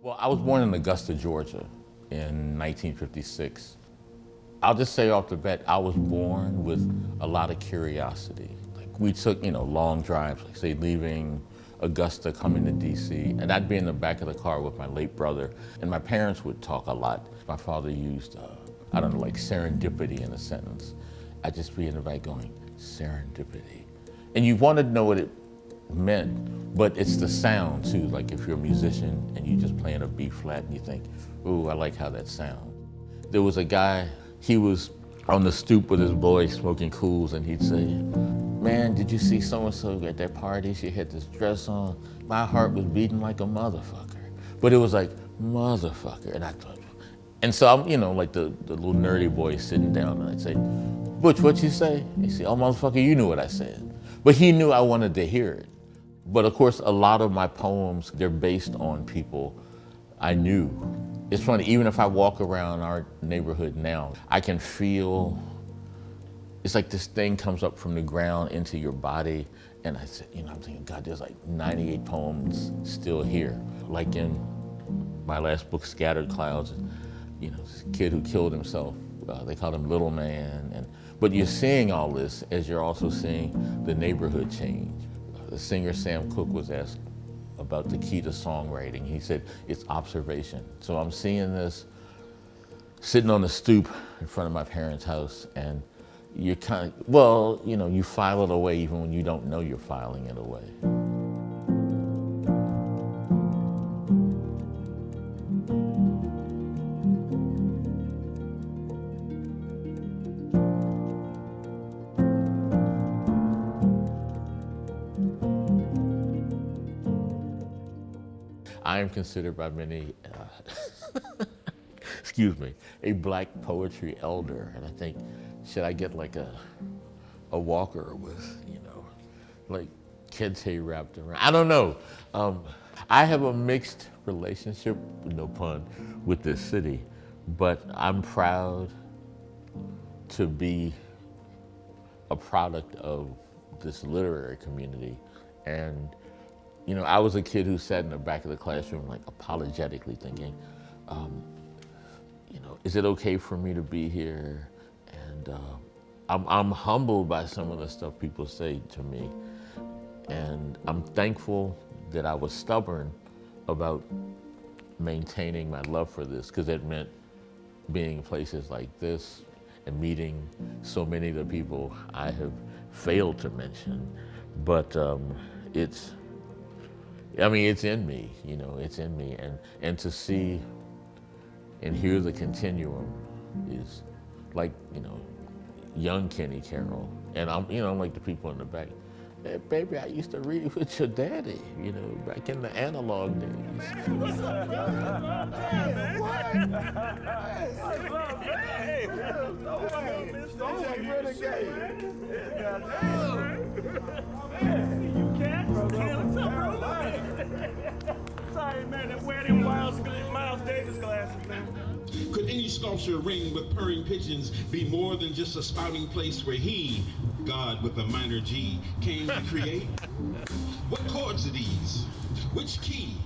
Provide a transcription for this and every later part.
Well, I was born in Augusta, Georgia in 1956. I'll just say off the bat, I was born with a lot of curiosity. Like we took, long drives, like say leaving Augusta, coming to DC, and I'd be in the back of the car with my late brother, and my parents would talk a lot. My father used, I don't know, like serendipity in a sentence. I'd just be in the back going, serendipity. And you wanted to know what it meant, but it's the sound too. Like if you're a musician and you just playing a B flat and you think, ooh, I like how that sounds. There was a guy, he was on the stoop with his boy smoking cools, and he'd say, man, did you see so-and-so at that party? She had this dress on. My heart was beating like a motherfucker. But it was like, motherfucker. And I thought, and so I'm, like the little nerdy boy sitting down, and I'd say, Butch, what you say? He'd say, oh, motherfucker, you knew what I said. But he knew I wanted to hear it. But of course, a lot of my poems, they're based on people I knew. It's funny, even if I walk around our neighborhood now, I can feel, it's like this thing comes up from the ground into your body. And I said, I'm thinking, God, there's like 98 poems still here. Like in my last book, Scattered Clouds, this kid who killed himself, they called him Little Man. But you're seeing all this as you're also seeing the neighborhood change. The singer Sam Cooke was asked about the key to songwriting. He said, it's observation. So I'm seeing this sitting on the stoop in front of my parents' house, and you're kind of, you file it away even when you don't know you're filing it away. I am considered by many, excuse me, a Black poetry elder. And I think, should I get like a walker with, like kids hay wrapped around? I don't know. I have a mixed relationship, no pun, with this city, but I'm proud to be a product of this literary community. And I was a kid who sat in the back of the classroom, like apologetically thinking, is it okay for me to be here? And I'm humbled by some of the stuff people say to me. And I'm thankful that I was stubborn about maintaining my love for this, because it meant being in places like this and meeting so many of the people I have failed to mention. But it's in me, it's in me. And to see and hear the continuum is like, young Kenny Carroll. And I'm like the people in the back. Hey, baby, I used to read with your daddy, back in the analog days. What's up, brother? Hey, what? Hey, you can't. Sorry, man, that wearing Miles Davis glasses, man. Could any sculpture ring with purring pigeons be more than just a spouting place where he, God with a minor G, came to create? What chords are these? Which key?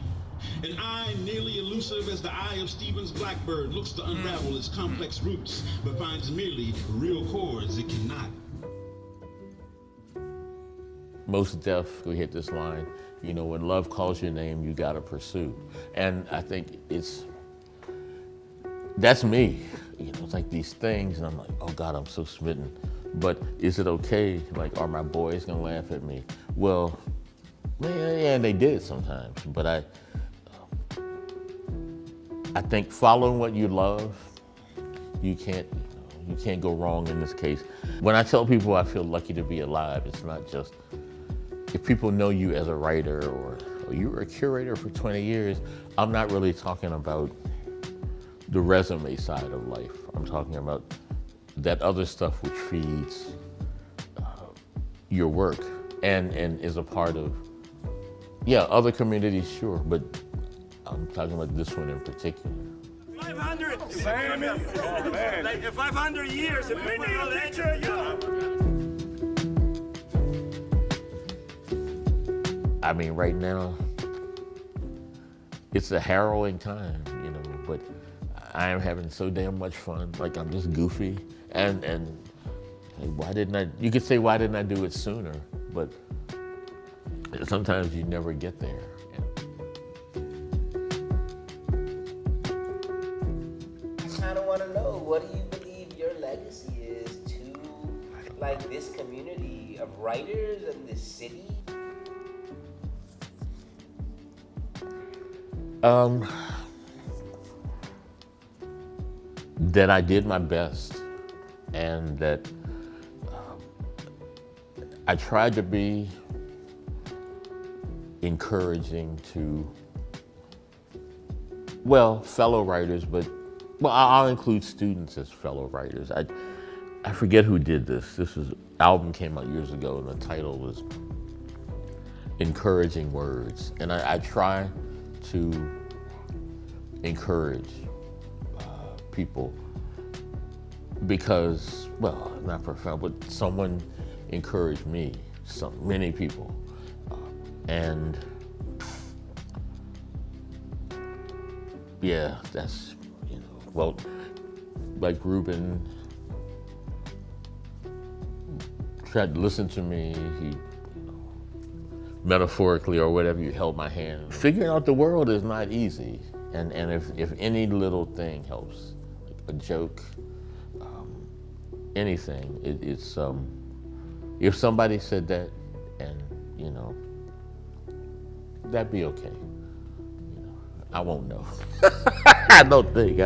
An eye nearly elusive as the eye of Stephen's blackbird looks to unravel its complex roots, but finds merely real chords it cannot. Most Def, we hit this line, when love calls your name, you gotta pursue. And I think that's me. It's like these things, and I'm like, oh God, I'm so smitten. But is it okay? Like, are my boys gonna laugh at me? Well, yeah, and they did sometimes. But I think following what you love, you can't go wrong in this case. When I tell people I feel lucky to be alive, it's not just, if people know you as a writer or you were a curator for 20 years, I'm not really talking about the resume side of life. I'm talking about that other stuff which feeds your work and is a part of, other communities, sure, but I'm talking about this one in particular. 500! 500 years if we need a picture. I mean, right now, it's a harrowing time, you know, but I am having so damn much fun. Like, I'm just goofy. And why didn't I, you could say, why didn't I do it sooner? But sometimes you never get there. I kind of want to know, what do you believe your legacy is to, like, this community of writers and this city? That I did my best, and that I tried to be encouraging to, well, fellow writers, but I'll include students as fellow writers. I forget who did this. Album came out years ago, and the title was Encouraging Words. And I try to encourage people because, well, not profound, but someone encouraged me, many people. And yeah, that's, you know, well, like Reuben tried to listen to me, he, metaphorically or whatever, you held my hand. Figuring out the world is not easy. And if any little thing helps, like a joke, anything, it's, if somebody said that, and, you know, that'd be okay. You know, I won't know. I don't think.